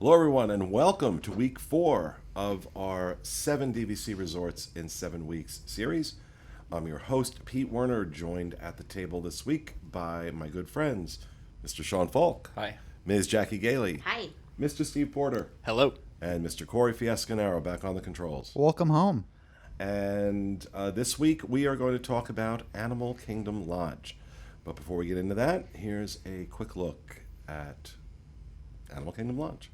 Hello, everyone, and welcome to week 4 of our 7 DVC Resorts in 7 Weeks series. I'm your host, Pete Werner, joined at the table this week by my good friends, Mr. Sean Falk. Hi. Ms. Jackie Gailey. Hi. Mr. Steve Porter. Hello. And Mr. Corey Fiascanaro back on the controls. Welcome home. And this week we are going to talk about Animal Kingdom Lodge. But before we get into that, here's a quick look at Animal Kingdom Lodge.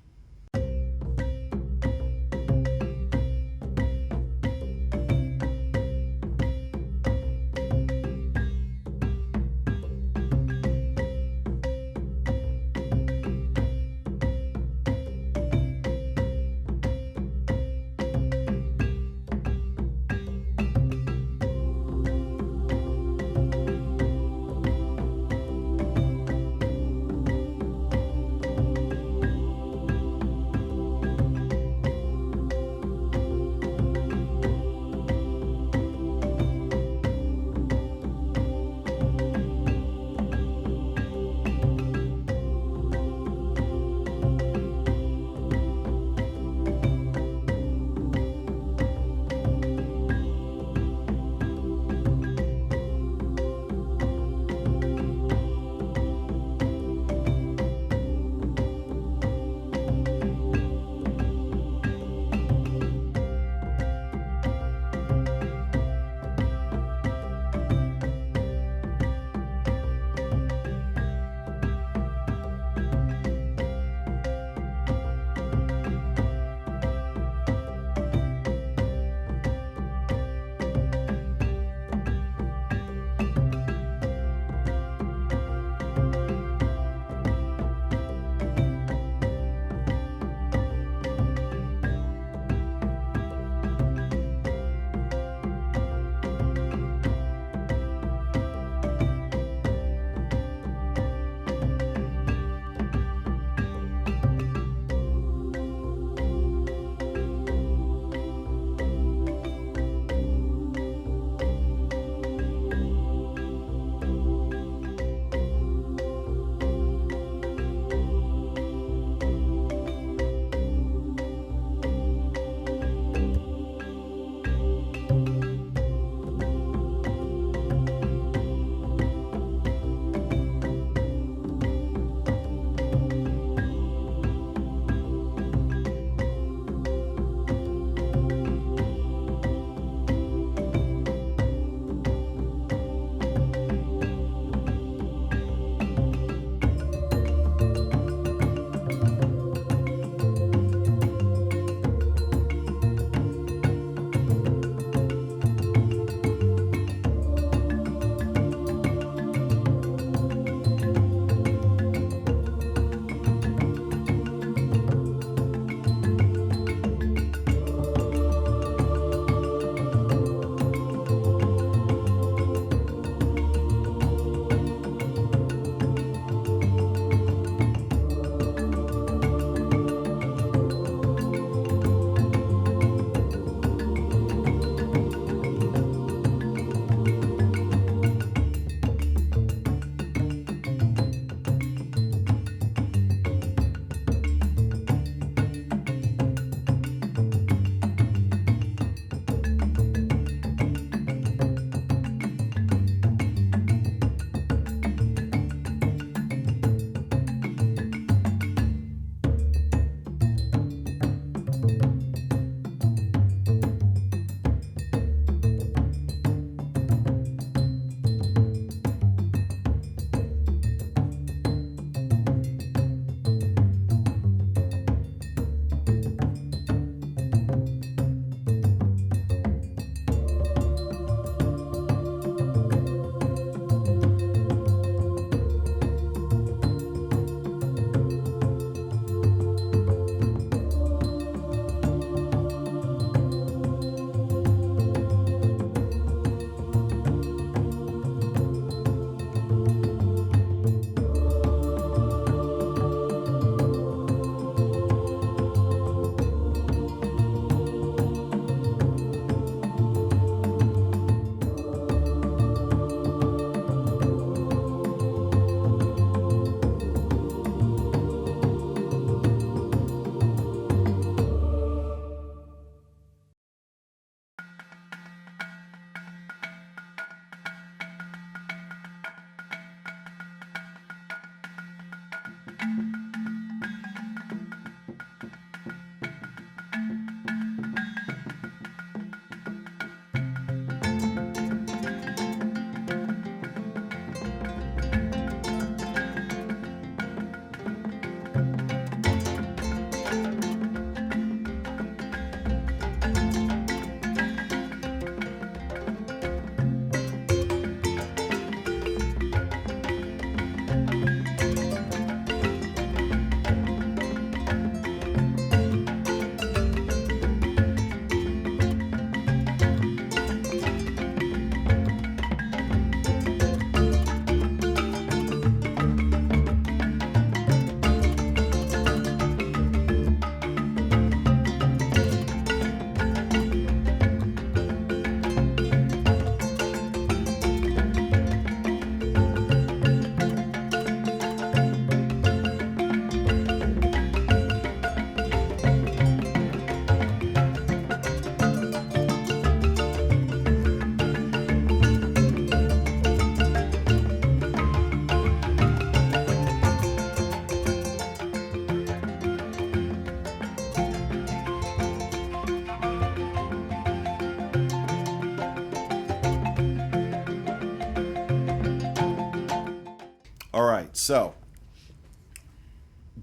right, so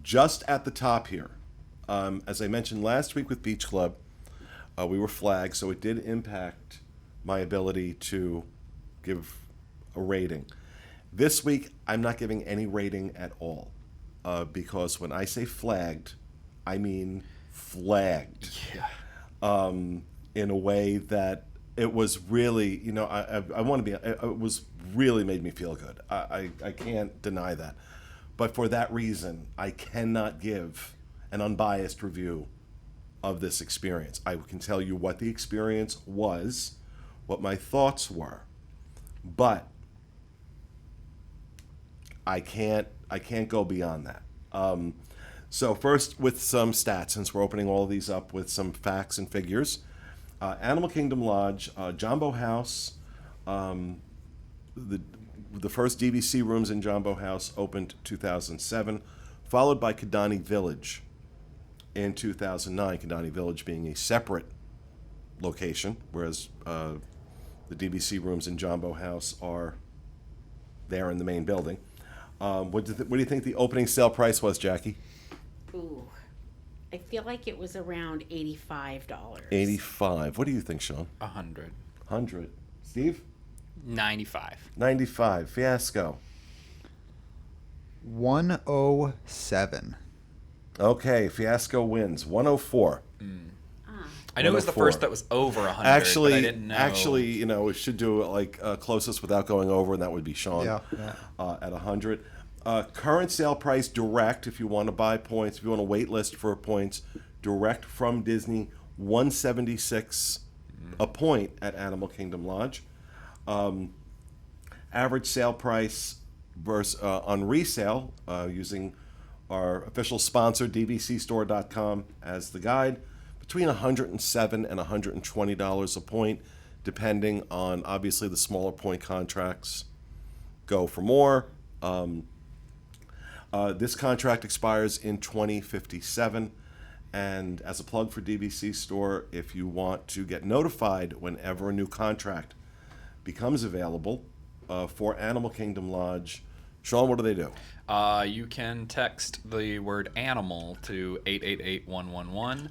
just at the top here, as I mentioned last week with Beach Club, we were flagged, so it did impact my ability to give a rating. This week, I'm not giving any rating at all, because when I say flagged, I mean flagged. Yeah. In a way that it was really, I want to be, it was really made me feel good. I can't deny that. But for that reason, I cannot give an unbiased review of this experience. I can tell you what the experience was, what my thoughts were, but I can't go beyond that. So first, with some stats, since we're opening all of these up with some facts and figures. Animal Kingdom Lodge, Jambo House, the first DVC rooms in Jambo House opened 2007, followed by Kidani Village in 2009, Kidani Village being a separate location, whereas the DVC rooms in Jambo House are there in the main building. What do you think the opening sale price was, Jackie? Ooh, I feel like it was around $85. 85. What do you think, Sean? 100. 100. Steve? 95. 95. Fiasco. 107. Okay, Fiasco wins. 104. I know it was the 104. first that was over 100, but I didn't know. Actually, we should do it like closest without going over, and that would be Sean Yeah. at 100. Current sale price direct, if you want to buy points, if you want to wait list for points, direct from Disney, 176 a point at Animal Kingdom Lodge. Average sale price versus on resale, using our official sponsor, DVCstore.com, as the guide, between $107 and $120 a point, depending on, obviously, the smaller point contracts go for more. This contract expires in 2057. And as a plug for DVC Store, if you want to get notified whenever a new contract becomes available for Animal Kingdom Lodge, Sean, what do they do? You can text the word animal to 888-111.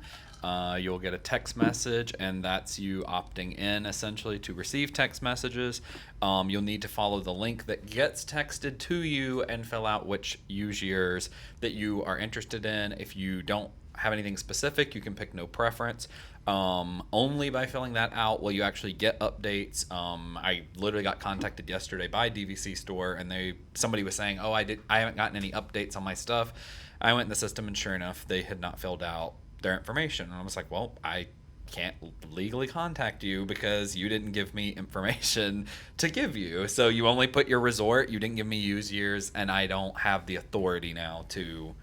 You'll get a text message, and that's you opting in, essentially, to receive text messages. You'll need to follow the link that gets texted to you and fill out which use years that you are interested in. If you don't have anything specific, you can pick no preference. Only by filling that out will you actually get updates. I literally got contacted yesterday by DVC Store, and somebody was saying, I haven't gotten any updates on my stuff. I went in the system, and sure enough, they had not filled out their information. And I was like, well, I can't legally contact you because you didn't give me information to give you. So you only put your resort, you didn't give me use years, and I don't have the authority now to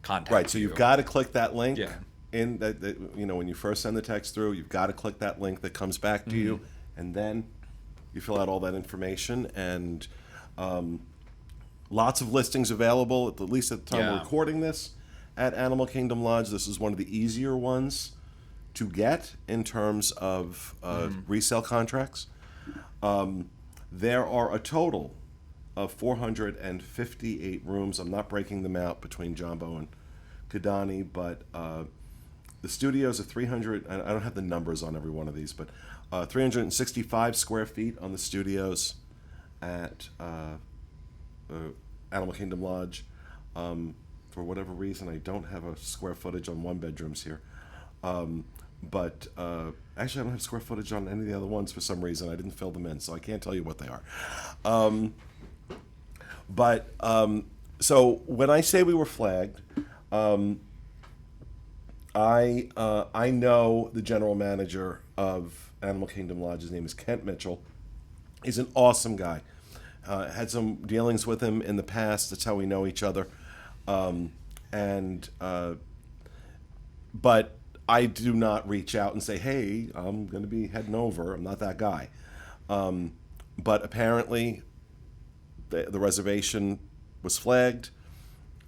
contact you. Right, so you've got to click that link. Yeah. In that, when you first send the text through, you've got to click that link that comes back to you, and then you fill out all that information. And lots of listings available, at least at the time we're recording this, at Animal Kingdom Lodge. This is one of the easier ones to get in terms of resale contracts. There are a total of 458 rooms. I'm not breaking them out between Jambo and Kidani, but the studios are 300. I don't have the numbers on every one of these, but 365 square feet on the studios at Animal Kingdom Lodge. For whatever reason, I don't have a square footage on one bedrooms here. But actually, I don't have square footage on any of the other ones for some reason. I didn't fill them in, so I can't tell you what they are. So when I say we were flagged, I know the general manager of Animal Kingdom Lodge. His name is Kent Mitchell. He's an awesome guy. Had some dealings with him in the past. That's how we know each other. But I do not reach out and say, hey, I'm going to be heading over. I'm not that guy. But apparently the reservation was flagged.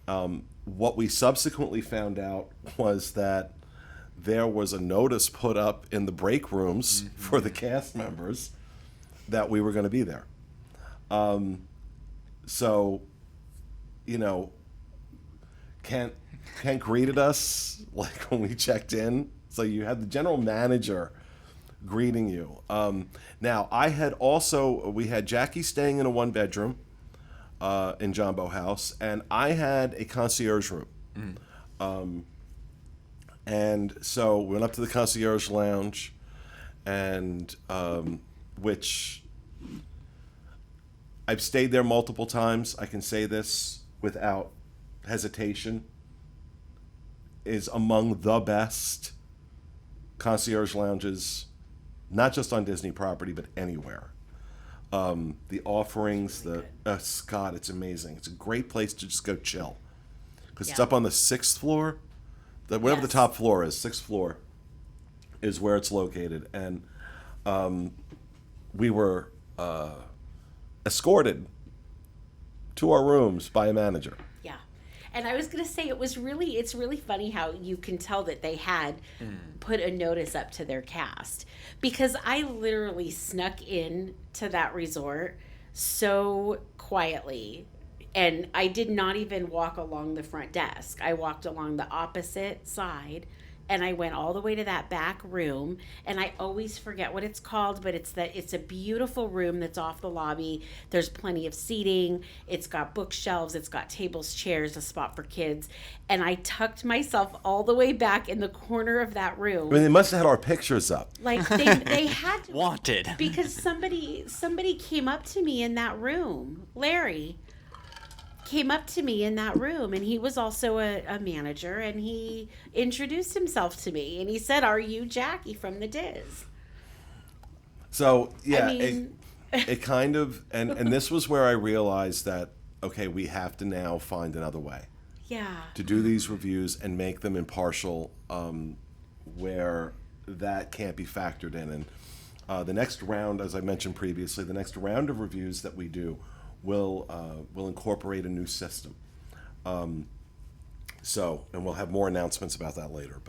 What we subsequently found out was that there was a notice put up in the break rooms for the cast members that we were going to be there. So Kent greeted us like when we checked in. So you had the general manager greeting you. Now we had Jackie staying in a 1-bedroom in Jambo House, and I had a concierge room. And so we went up to the Concierge Lounge, and which I've stayed there multiple times. I can say this without hesitation, is among the best concierge lounges, not just on Disney property, but anywhere. The offerings, Scott, it's amazing. It's a great place to just go chill, because it's up on the 6th floor. Whatever the top floor is, 6th floor is where it's located. And we were escorted to our rooms by a manager. Yeah. And I was going to say, it's really funny how you can tell that they had put a notice up to their cast, because I literally snuck in to that resort so quietly. And I did not even walk along the front desk. I walked along the opposite side, and I went all the way to that back room. And I always forget what it's called, but it's a beautiful room that's off the lobby. There's plenty of seating. It's got bookshelves. It's got tables, chairs, a spot for kids. And I tucked myself all the way back in the corner of that room. I mean, they must have had our pictures up. Like they had Wanted. Because somebody came up to me in that room. Larry came up to me in that room, and he was also a manager, and he introduced himself to me, and he said, "Are you Jackie from the DIS?" So yeah, I mean, it kind of, and this was where I realized that, okay, we have to now find another way to do these reviews and make them impartial, where that can't be factored in. And the next round, as I mentioned previously, the next round of reviews that we do will incorporate a new system. And we'll have more announcements about that later.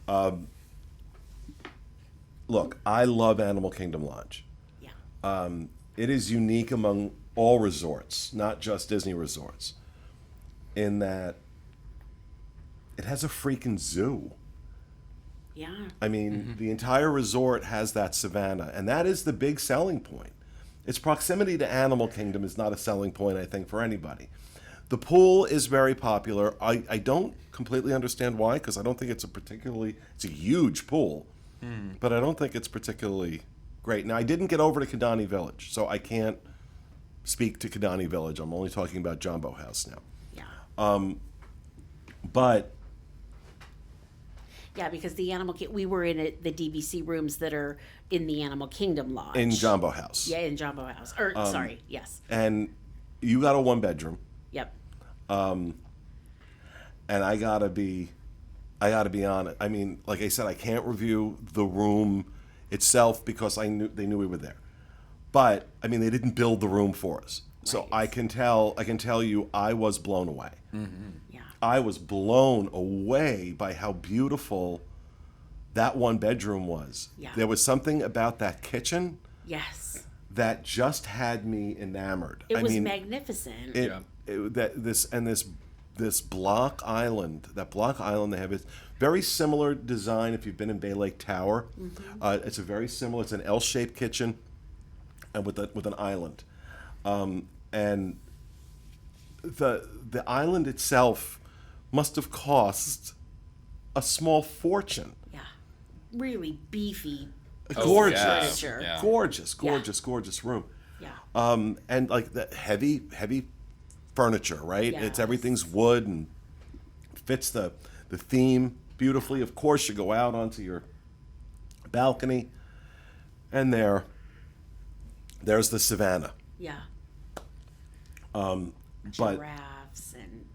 But look, I love Animal Kingdom Lodge. Yeah. It is unique among all resorts, not just Disney resorts, in that it has a freaking zoo. Yeah. I mean, the entire resort has that savannah, and that is the big selling point. Its proximity to Animal Kingdom is not a selling point, I think, for anybody. The pool is very popular. I don't completely understand why, because I don't think it's a huge pool, but I don't think it's particularly great. Now, I didn't get over to Kidani Village, so I can't speak to Kidani Village. I'm only talking about Jambo House now. Yeah. But yeah, because we were in the DVC rooms that are in the Animal Kingdom Lodge. in Jambo House. Yeah, in Jambo House. Yes. And you got a 1-bedroom. Yep. And I gotta be on it. I mean, like I said, I can't review the room itself because they knew we were there. But I mean, they didn't build the room for us, so Right. I can tell you, I was blown away. Yeah. I was blown away by how beautiful that 1-bedroom was. Yeah. There was something about that kitchen Yes. that just had me enamored. It I was mean, magnificent. This block island they have is very similar design. If you've been in Bay Lake Tower, it's it's an L-shaped kitchen, and with an island, and the island itself must have cost a small fortune. Yeah. Really beefy. Gorgeous, furniture. Yeah. gorgeous room. Yeah. And like the heavy furniture, right? Yes. Everything's wood and fits the theme beautifully. Of course, you go out onto your balcony, and there's the savannah. Yeah. But Giraffes and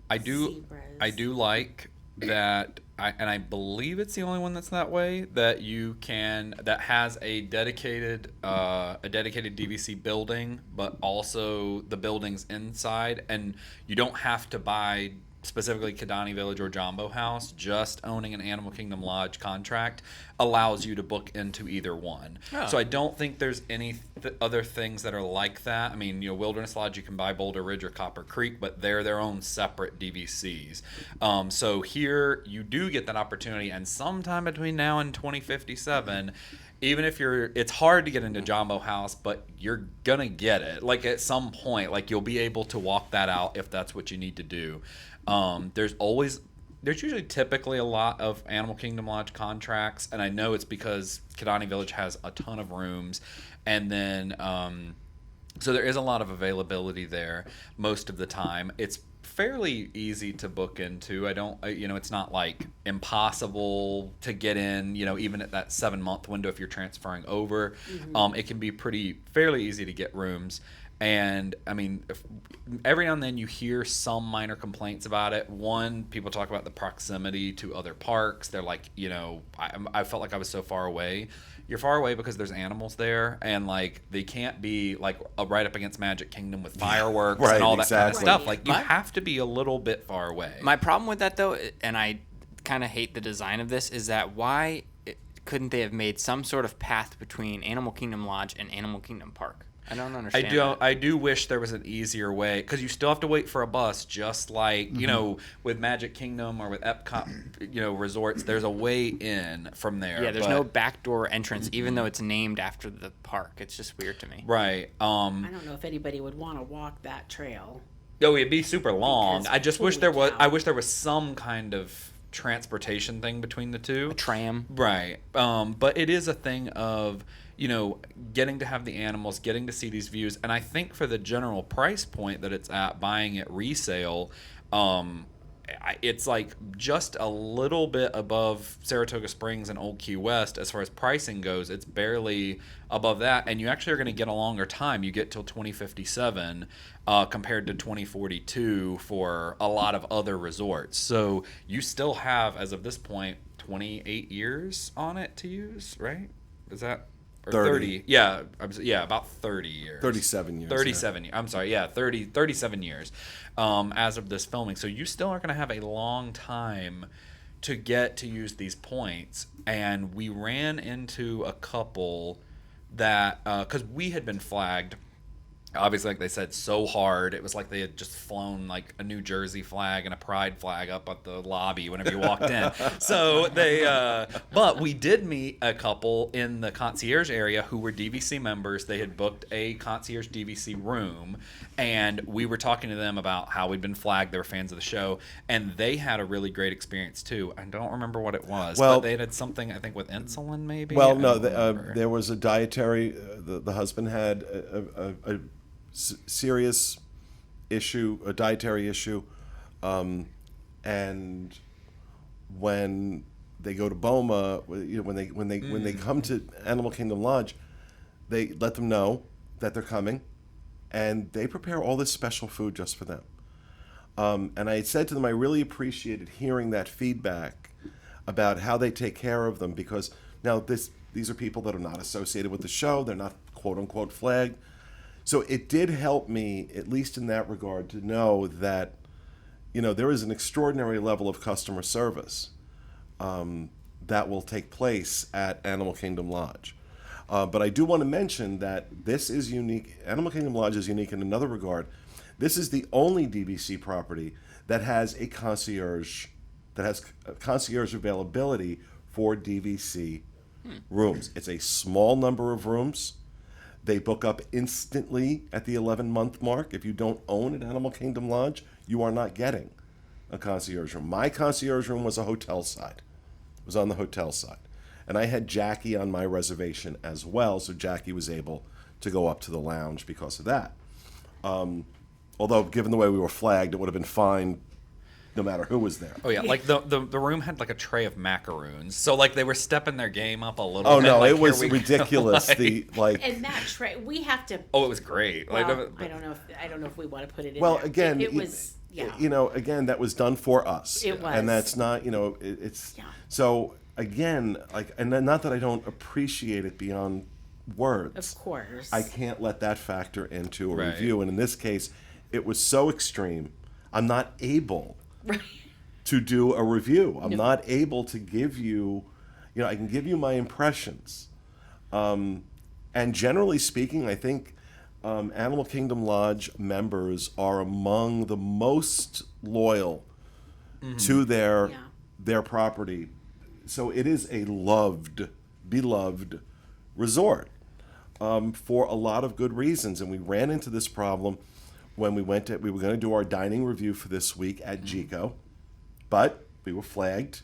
I zebras. do like that, and I believe it's the only one that's that way, that has a dedicated DVC building, but also the buildings inside, and you don't have to buy specifically Kidani Village or Jambo House, just owning an Animal Kingdom Lodge contract allows you to book into either one. Oh. So I don't think there's any other things that are like that. I mean, Wilderness Lodge, you can buy Boulder Ridge or Copper Creek, but they're their own separate DVCs. So here you do get that opportunity, and sometime between now and 2057, even if it's hard to get into Jambo House, but you're gonna get it. Like at some point, like you'll be able to walk that out if that's what you need to do. There's usually typically a lot of Animal Kingdom Lodge contracts, and I know it's because Kidani Village has a ton of rooms, and then so there is a lot of availability there most of the time. It's fairly easy to book into. It's not like impossible to get in, even at that 7-month window if you're transferring over. Mm-hmm. It can be fairly easy to get rooms. And I mean, every now and then you hear some minor complaints about it. One, people talk about the proximity to other parks. They're like, I felt like I was so far away. You're far away because there's animals there, and like they can't be like right up against Magic Kingdom with fireworks and all that kind of stuff. Like you have to be a little bit far away. My problem with that though, and I kind of hate the design of this, is that why couldn't they have made some sort of path between Animal Kingdom Lodge and Animal Kingdom Park? I don't understand. I do wish there was an easier way, because you still have to wait for a bus, just like with Magic Kingdom or with Epcot, resorts. There's a way in from there. Yeah, there's no backdoor entrance, even though it's named after the park. It's just weird to me. Right. I don't know if anybody would want to walk that trail. Oh, it'd be super long. Because I just wish there was. cow. I wish there was some kind of transportation thing between the two. A tram. Right. But it is a thing of, getting to have the animals, getting to see these views. And I think for the general price point that it's at, buying it resale, it's like just a little bit above Saratoga Springs and Old Key West as far as pricing goes. It's barely above that. And you actually are going to get a longer time. You get till 2057 compared to 2042 for a lot of other resorts. So you still have, as of this point, 28 years on it to use, right? Is that... Or 30. Yeah, about 30 years. 37 years. 37 years. I'm sorry, 37 years as of this filming. So you still are going to have a long time to get to use these points. And we ran into a couple that, because we had been flagged, obviously, like they said, so hard. It was like they had just flown like a New Jersey flag and a Pride flag up at the lobby whenever you walked in. So but we did meet a couple in the concierge area who were DVC members. They had booked a concierge DVC room, and we were talking to them about how we'd been flagged. They were fans of the show, and they had a really great experience too. I don't remember what it was, but they had something, I think, with insulin maybe. Well, no, there was a dietary. The husband had a serious issue, a dietary issue, and when they go to BOMA, when they come to Animal Kingdom Lodge, they let them know that they're coming, and they prepare all this special food just for them. And I said to them, I really appreciated hearing that feedback about how they take care of them, because now these are people that are not associated with the show, they're not quote unquote flagged. So it did help me, at least in that regard, to know that, there is an extraordinary level of customer service that will take place at Animal Kingdom Lodge. But I do want to mention that this is unique. Animal Kingdom Lodge is unique in another regard. This is the only DVC property that has a concierge, availability for DVC rooms. It's a small number of rooms. They book up instantly at the 11-month mark. If you don't own an Animal Kingdom Lodge, you are not getting a concierge room. My concierge room was a hotel side. It was on the hotel side. And I had Jackie on my reservation as well, so Jackie was able to go up to the lounge because of that. Although, given the way we were flagged, it would have been fine no matter who was there. Oh yeah, like the room had like a tray of macaroons, so like they were stepping their game up a little. Oh bit. no, like, it was ridiculous. And that tray, we have to. Oh, it was great. Well, like, I don't know if we want to put it in. Well, there. again, it was. Yeah. Again, that was done for us. It was, and that's not. It's. Yeah. So again, and not that I don't appreciate it beyond words. Of course. I can't let that factor into a Right. review, and in this case, it was so extreme. I'm not able Right. to do a review. I'm not able to give you, I can give you my impressions. And generally speaking, I think Animal Kingdom Lodge members are among the most loyal to their property. So it is a beloved resort for a lot of good reasons. And we ran into this problem when we were going to do our dining review for this week at GECO, but we were flagged,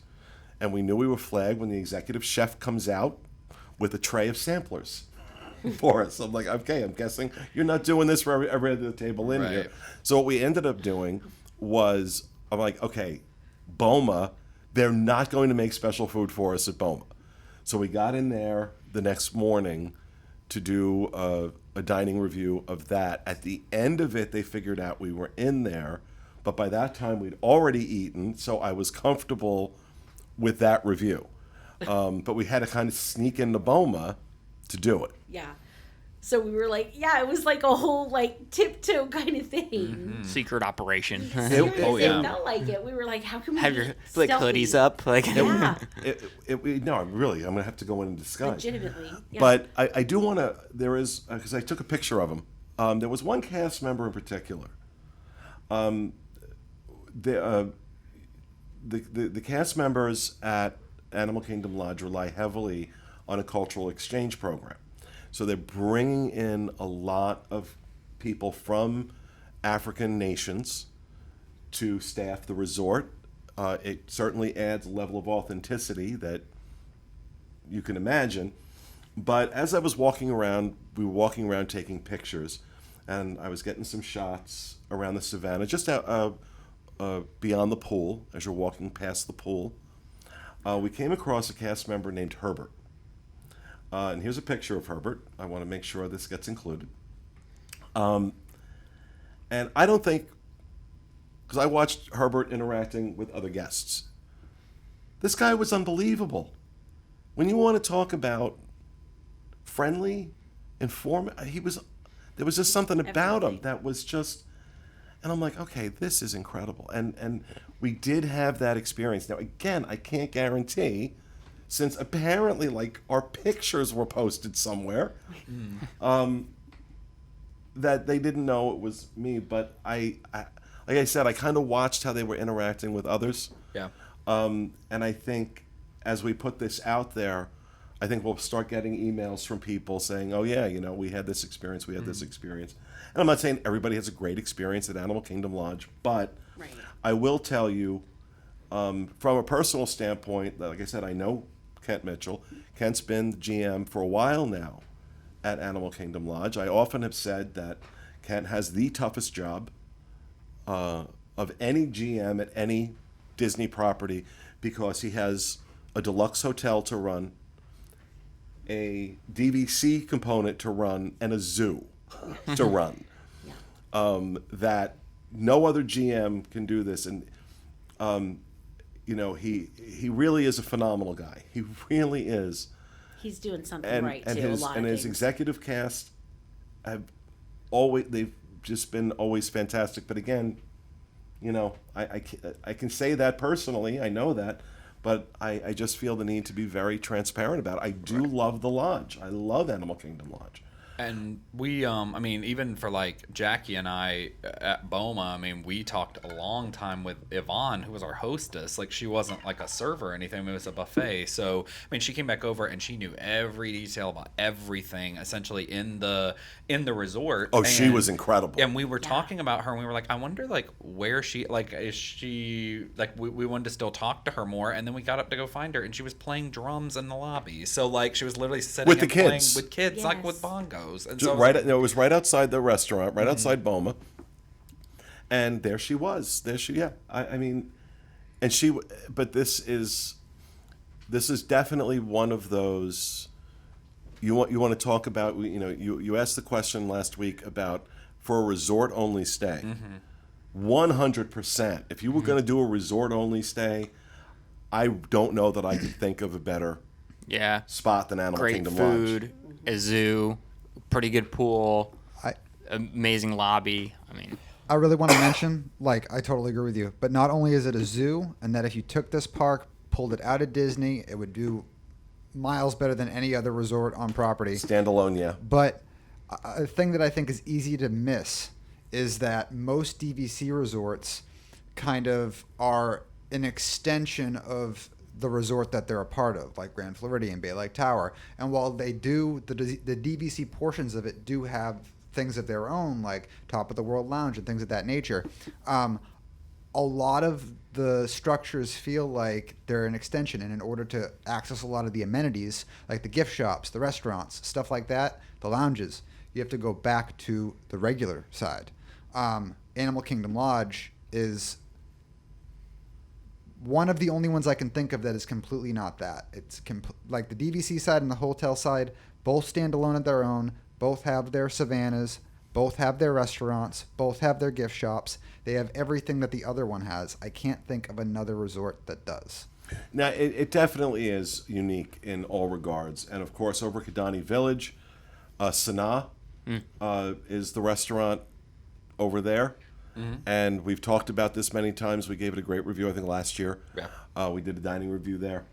and we knew we were flagged when the executive chef comes out with a tray of samplers for us. I'm like, okay, I'm guessing you're not doing this for every other table in here. So what we ended up doing was, I'm like, okay, Boma, they're not going to make special food for us at Boma. So we got in there the next morning to do a dining review of that. At the end of it, they figured out we were in there, but by that time we'd already eaten, so I was comfortable with that review. But we had to kind of sneak into Boma to do it. Yeah. So we were like, it was like a whole like tiptoe kind of thing. Secret operation. Seriously, Oh, yeah. It felt like it. We were like, how can we Have your like stealthy? hoodies up, like Yeah, No, I'm going to have to go in and discuss. legitimately. Yeah. But I do want to, there is, because I took a picture of him. There was one cast member in particular. The cast members at Animal Kingdom Lodge rely heavily on a cultural exchange program. So they're bringing in a lot of people from African nations to staff the resort. It certainly adds a level of authenticity that you can imagine. But as I was walking around, we were walking around taking pictures, and I was getting some shots around the savannah, just out, beyond the pool, as you're walking past the pool. We came across a cast member named Herbert. And here's a picture of Herbert. I want to make sure this gets included. And I don't think, because I watched Herbert interacting with other guests, this guy was unbelievable. When you want to talk about friendly, informative, there was just something about him that was just, and I'm like, okay, this is incredible. And we did have that experience. Now, again, I can't guarantee, since apparently, like, our pictures were posted somewhere, that they didn't know it was me. But like I said, I kind of watched how they were interacting with others. Yeah. And I think as we put this out there, I think we'll start getting emails from people saying, oh, yeah, we had this experience, we had this experience. And I'm not saying everybody has a great experience at Animal Kingdom Lodge, but I will tell you, from a personal standpoint, like I said, I know Kent Mitchell. Kent's been the GM for a while now at Animal Kingdom Lodge. I often have said that Kent has the toughest job of any GM at any Disney property, because he has a deluxe hotel to run, a DVC component to run, and a zoo to run. That no other GM can do this. And he really is a phenomenal guy. He really is. He's doing something right too. And his executive cast they've just been always fantastic. But again, I can say that personally. I know that, but I just feel the need to be very transparent about it. I do love the lodge. I love Animal Kingdom Lodge. And we, even for like Jackie and I at Boma, we talked a long time with Yvonne, who was our hostess. Like, she wasn't like a server or anything. It was a buffet. So, she came back over and she knew every detail about everything essentially in the resort. Oh, she was incredible. And we were talking about her, and we were like, I wonder, like, where she, like, is she, like, we wanted to still talk to her more. And then we got up to go find her, and she was playing drums in the lobby. So, like, she was literally sitting with the and playing kids. with kids, Yes. like with bongos. And Just so it was right outside the restaurant, right outside Boma, and there she was. But this is definitely one of those. You want to talk about? You asked the question last week about for a resort only stay. 100%. If you were going to do a resort only stay, I don't know that I could think of a better spot than Animal great Kingdom food, Lodge. a zoo, pretty good pool, amazing lobby. I really want to mention, like, I totally agree with you, but not only is it a zoo, and that if you took this park, pulled it out of Disney, it would do miles better than any other resort on property. Standalone, yeah. But a thing that I think is easy to miss is that most DVC resorts kind of are an extension of the resort that they're a part of, like Grand Floridian, Bay Lake Tower. And while they do, the DVC portions of it do have things of their own, like Top of the World Lounge and things of that nature, a lot of the structures feel like they're an extension. And in order to access a lot of the amenities, like the gift shops, the restaurants, stuff like that, the lounges, you have to go back to the regular side. Animal Kingdom Lodge is one of the only ones I can think of that is completely not that. It's like the DVC side and the hotel side both stand alone at their own, both have their savannas, both have their restaurants, both have their gift shops. They have everything that the other one has. I can't think of another resort that does. Now, it definitely is unique in all regards. And, of course, over Kidani Village, Sanaa is the restaurant over there. Mm-hmm. And we've talked about this many times. We gave it a great review, I think, last year. Yeah. We did a dining review there.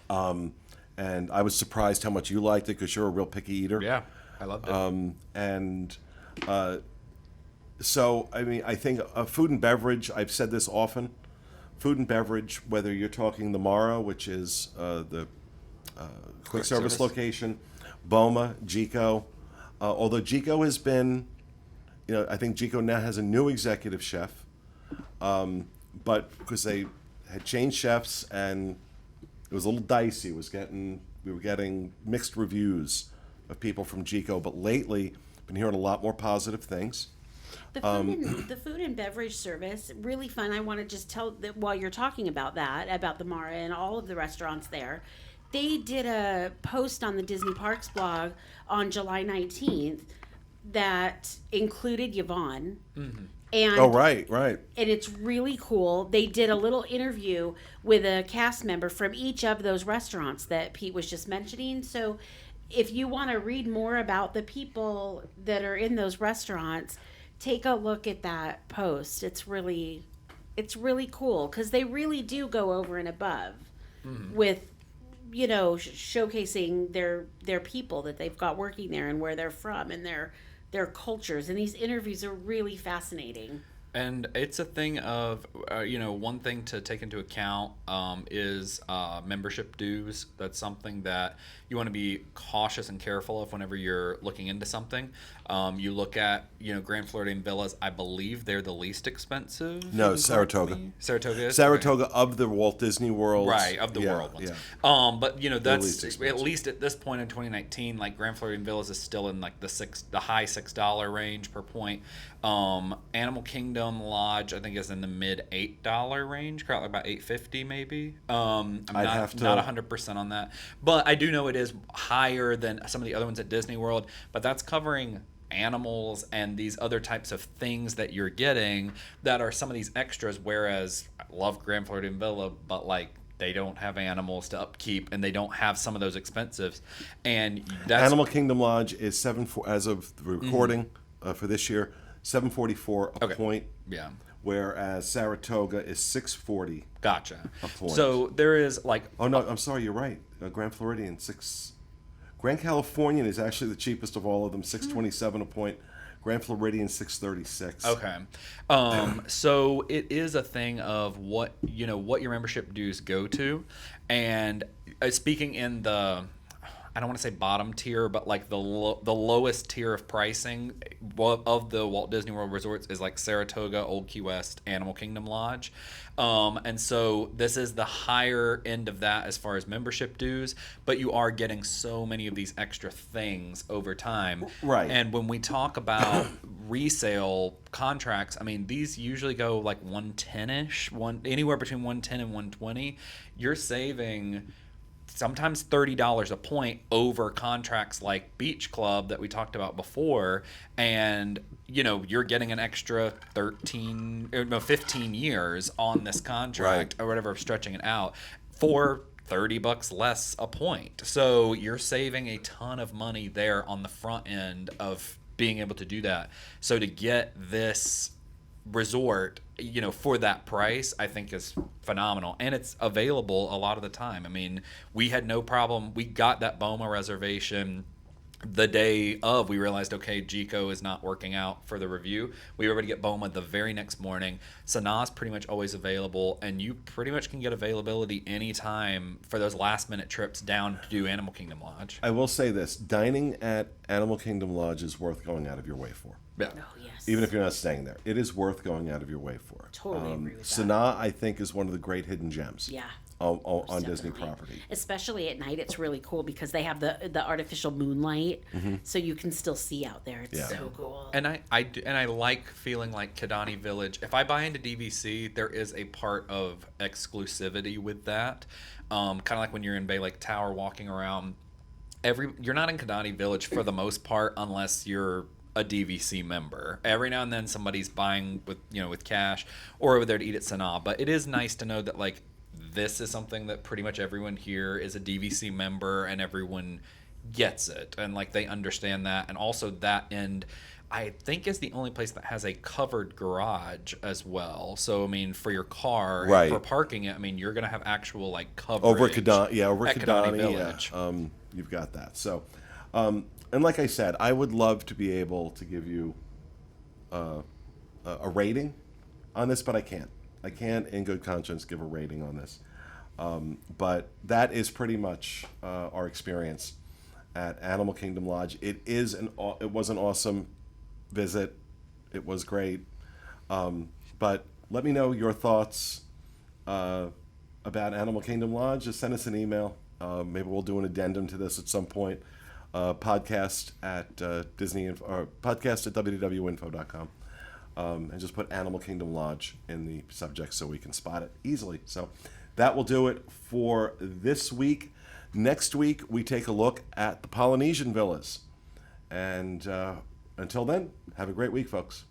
And I was surprised how much you liked it because you're a real picky eater. Yeah, I loved it. So, I mean, I think food and beverage, I've said this often, food and beverage, whether you're talking the Mara, which is the quick service location, Boma, Jico, although Jico has been, I think Jico now has a new executive chef, but because they had changed chefs and it was a little dicey, we were getting mixed reviews of people from Jico, but lately been hearing a lot more positive things. The food and beverage service, really fun. I want to just tell that while you're talking about that, about the Mara and all of the restaurants there, they did a post on the Disney Parks blog on July 19th that included Yvonne. Mm-hmm. And, right. And it's really cool. They did a little interview with a cast member from each of those restaurants that Pete was just mentioning. So if you want to read more about the people that are in those restaurants, take a look at that post. It's really cool because they really do go over and above with, showcasing their people that they've got working there and where they're from and their cultures. And these interviews are really fascinating. And it's a thing of, one thing to take into account is membership dues. That's something that you want to be cautious and careful of whenever you're looking into something. You look at, Grand Floridian Villas. I believe they're the least expensive. No, Saratoga. Saratoga is? Saratoga of the Walt Disney World. Right, of the world ones. Yeah. But, that's, at least at this point in 2019, like Grand Floridian Villas is still in like the high $6 range per point. Animal Kingdom Lodge, I think, is in the mid $8 range, probably about $8.50 maybe. I'm not 100% on that, but I do know it is higher than some of the other ones at Disney World. But that's covering animals and these other types of things that you're getting that are some of these extras. Whereas I love Grand Floridian Villa, but like they don't have animals to upkeep and they don't have some of those expensives. And that's Animal Kingdom Lodge is as of the recording for this year. $7.44 a point. Yeah. Whereas Saratoga is $6.40. Gotcha. A point. So there is like. Oh no, I'm sorry. You're right. Grand Floridian Grand Californian is actually the cheapest of all of them. $6.27 a point. Grand Floridian $6.36. Okay. So it is a thing of what your membership dues go to, and speaking in the. I don't want to say bottom tier, but like the lowest tier of pricing of the Walt Disney World resorts is like Saratoga, Old Key West, Animal Kingdom Lodge. And so this is the higher end of that as far as membership dues, but you are getting so many of these extra things over time. Right. And when we talk about resale contracts, I mean, these usually go like 110-ish, anywhere between 110 and 120. You're saving sometimes $30 a point over contracts like Beach Club that we talked about before, and you're getting an extra 15 years on this contract, right, or whatever, stretching it out for $30 less a point. So you're saving a ton of money there on the front end of being able to do that. So to get this resort, for that price, I think is phenomenal. And it's available a lot of the time. I mean, we had no problem. We got that BOMA reservation the day of. We realized, okay, GECO is not working out for the review. We were able to get BOMA the very next morning. Sanaa's pretty much always available, and you pretty much can get availability anytime for those last minute trips down to do Animal Kingdom Lodge. I will say this, dining at Animal Kingdom Lodge is worth going out of your way for. Yeah. Oh, yes. Even if you're not staying there, it is worth going out of your way for. Totally agree with that. Sanaa, I think, is one of the great hidden gems. Yeah. On Disney Definitely. property. Especially at night, it's really cool because they have the artificial moonlight, so you can still see out there. It's so cool. And I like feeling like Kidani Village. If I buy into DVC, there is a part of exclusivity with that. Kind of like when you're in Bay Lake Tower walking around. You're not in Kidani Village for the most part unless you're a DVC member. Every now and then somebody's buying with cash or over there to eat at Sanaa. But it is nice to know that this is something that pretty much everyone here is a DVC member and everyone gets it and they understand that. And also that end, I think, is the only place that has a covered garage as well. So I mean, for your car, Right. for parking it, I mean, you're gonna have actual coverage Over Kidani, at Kidani Village. You've got that. So, and like I said, I would love to be able to give you a rating on this, but I can't. I can't, in good conscience, give a rating on this. But that is pretty much our experience at Animal Kingdom Lodge. It was an awesome visit. It was great. But let me know your thoughts about Animal Kingdom Lodge. Just send us an email. Maybe we'll do an addendum to this at some point. Podcast at podcast at www.info.com. And just put Animal Kingdom Lodge in the subject so we can spot it easily. So that will do it for this week. Next week, we take a look at the Polynesian villas. And until then, have a great week, folks.